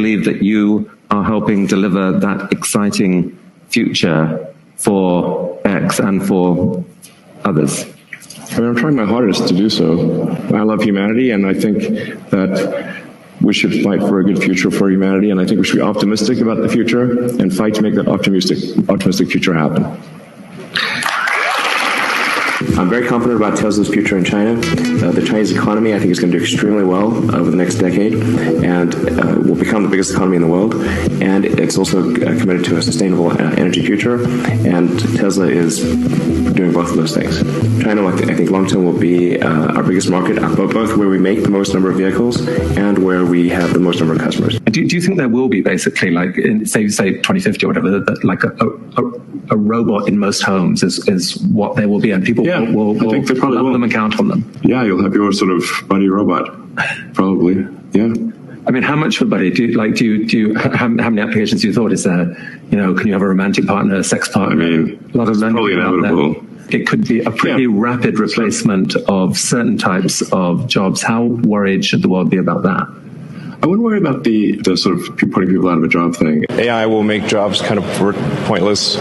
believe that you are helping deliver that exciting future for X and for others? I mean, I'm trying my hardest to do so. I love humanity, and I think that we should fight for a good future for humanity, and I think we should be optimistic about the future and fight to make that optimistic future happen. I'm very confident about Tesla's future in China. The Chinese economy, I think, is going to do extremely well over the next decade, and will become the biggest economy in the world. And it's also committed to a sustainable energy future, and Tesla is doing both of those things. China, I think long term will be our biggest market, both where we make the most number of vehicles and where we have the most number of customers. Do you think there will be basically, like, in, say 2050 or whatever, like a robot in most homes is what there will be, and people will I think they probably love will. them and count on them? Yeah, you'll have your sort of buddy robot, probably. Yeah. I mean, how much of a buddy? How many applications do you thought is there? You know, can you have a romantic partner, a sex partner? I mean, a lot of it's probably inevitable. It could be a pretty rapid replacement of certain types of jobs. How worried should the world be about that? I wouldn't worry about the sort of putting people out of a job thing. AI will make jobs kind of pointless.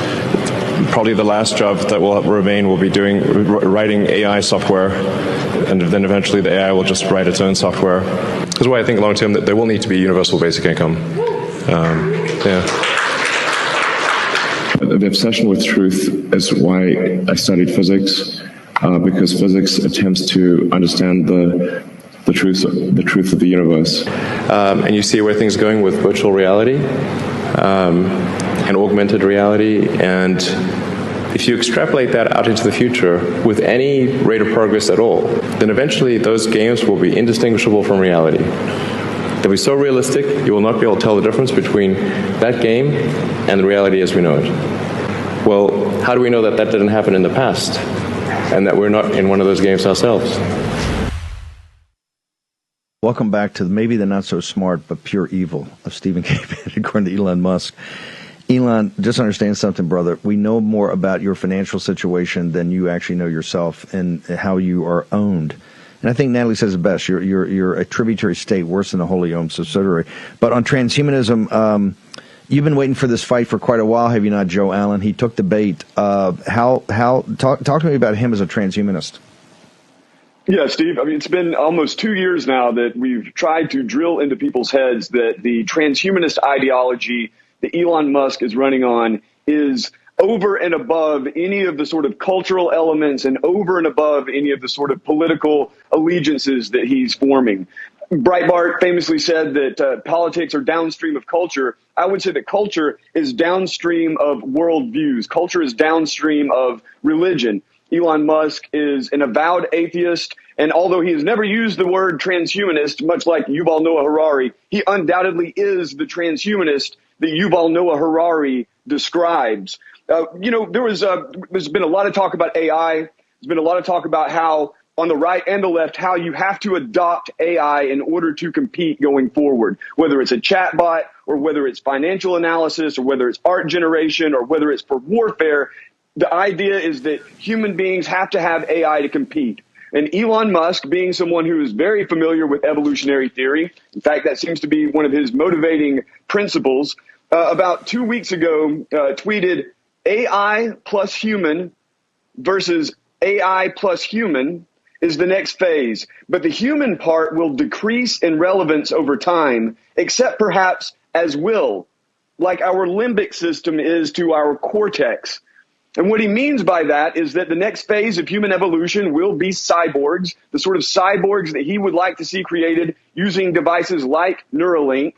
Probably the last job that will remain will be writing AI software, and then eventually the AI will just write its own software. That's why I think long term that there will need to be universal basic income. The obsession with truth is why I studied physics, because physics attempts to understand the truth of the universe. And you see where things are going with virtual reality and augmented reality, and if you extrapolate that out into the future with any rate of progress at all, then eventually those games will be indistinguishable from reality. They'll be so realistic, you will not be able to tell the difference between that game and the reality as we know it. Well, how do we know that that didn't happen in the past, and that we're not in one of those games ourselves? Welcome back to maybe the not-so-smart but pure evil of Stephen K. Bannon, according to Elon Musk. Elon, just understand something, brother. We know more about your financial situation than you actually know yourself and how you are owned. And I think Natalie says it best. You're a tributary state, worse than a wholly owned subsidiary. But on transhumanism, you've been waiting for this fight for quite a while, have you not, Joe Allen? He took the bait. Talk to me about him as a transhumanist. Yeah, Steve, I mean, it's been almost 2 years now that we've tried to drill into people's heads that the transhumanist ideology that Elon Musk is running on is over and above any of the sort of cultural elements and over and above any of the sort of political allegiances that he's forming. Breitbart famously said that politics are downstream of culture. I would say that culture is downstream of worldviews. Culture is downstream of religion. Elon Musk is an avowed atheist, and although he has never used the word transhumanist, much like Yuval Noah Harari, he undoubtedly is the transhumanist that Yuval Noah Harari describes. There's been a lot of talk about AI. There's been a lot of talk about how, on the right and the left, how you have to adopt AI in order to compete going forward, whether it's a chatbot or whether it's financial analysis or whether it's art generation or whether it's for warfare. The idea is that human beings have to have AI to compete. And Elon Musk, being someone who is very familiar with evolutionary theory, in fact, that seems to be one of his motivating principles, about 2 weeks ago tweeted, AI plus human versus AI plus human is the next phase. But the human part will decrease in relevance over time, except perhaps as will, like our limbic system is to our cortex. And what he means by that is that the next phase of human evolution will be cyborgs, the sort of cyborgs that he would like to see created using devices like Neuralink,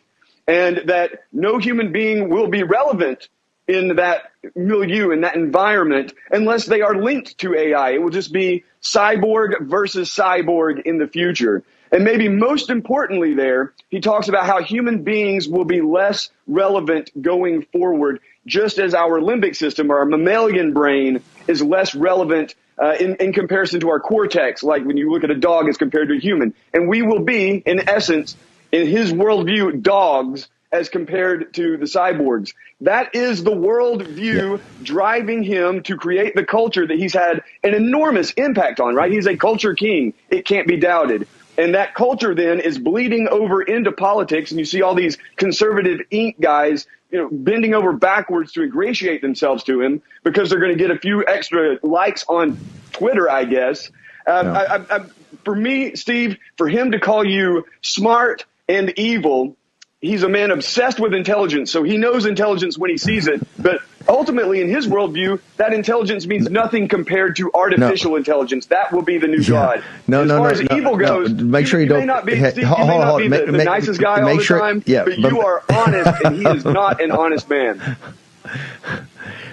and that no human being will be relevant in that milieu, in that environment, unless they are linked to AI. It will just be cyborg versus cyborg in the future. And maybe most importantly there, he talks about how human beings will be less relevant going forward, just as our limbic system, our mammalian brain, is less relevant in comparison to our cortex, like when you look at a dog as compared to a human. And we will be, in essence, in his worldview, dogs as compared to the cyborgs. That is the worldview driving him to create the culture that he's had an enormous impact on, right? He's a culture king. It can't be doubted. And that culture then is bleeding over into politics. And you see all these conservative ink guys, bending over backwards to ingratiate themselves to him because they're going to get a few extra likes on Twitter, I guess. For me, Steve, for him to call you smart and evil, he's a man obsessed with intelligence. So he knows intelligence when he sees it. But ultimately, in his worldview, that intelligence means nothing compared to artificial intelligence. That will be the new God. As far as evil goes, make sure you don't. May not be, Steve, you may not be the nicest guy all the time, but you are honest, and he is not an honest man.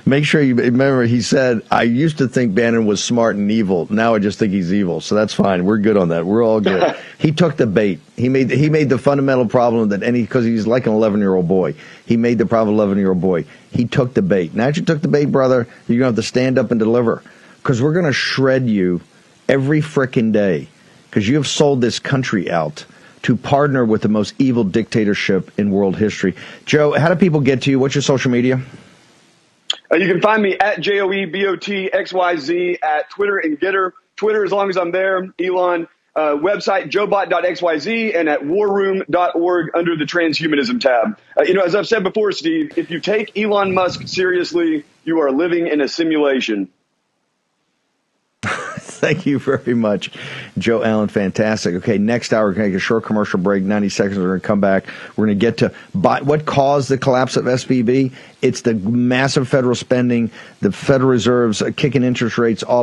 Make sure you remember he said, I used to think Bannon was smart and evil. Now I just think he's evil. So that's fine. We're good on that. We're all good. He took the bait. He made the fundamental problem that because he's like an 11-year-old boy. He made the problem 11-year-old boy. He took the bait. Now that you took the bait, brother, you're going to have to stand up and deliver because we're going to shred you every frickin' day because you have sold this country out to partner with the most evil dictatorship in world history. Joe, how do people get to you? What's your social media? You can find me at JOEBOTXYZ at Twitter and Getter. Twitter, as long as I'm there. Elon, website, joebot.xyz, and at warroom.org under the transhumanism tab. As I've said before, Steve, if you take Elon Musk seriously, you are living in a simulation. Thank you very much, Joe Allen. Fantastic. Okay, next hour, we're going to take a short commercial break, 90 seconds. We're going to come back. We're going to get to what caused the collapse of SVB. It's the massive federal spending, the Federal Reserve's kicking interest rates all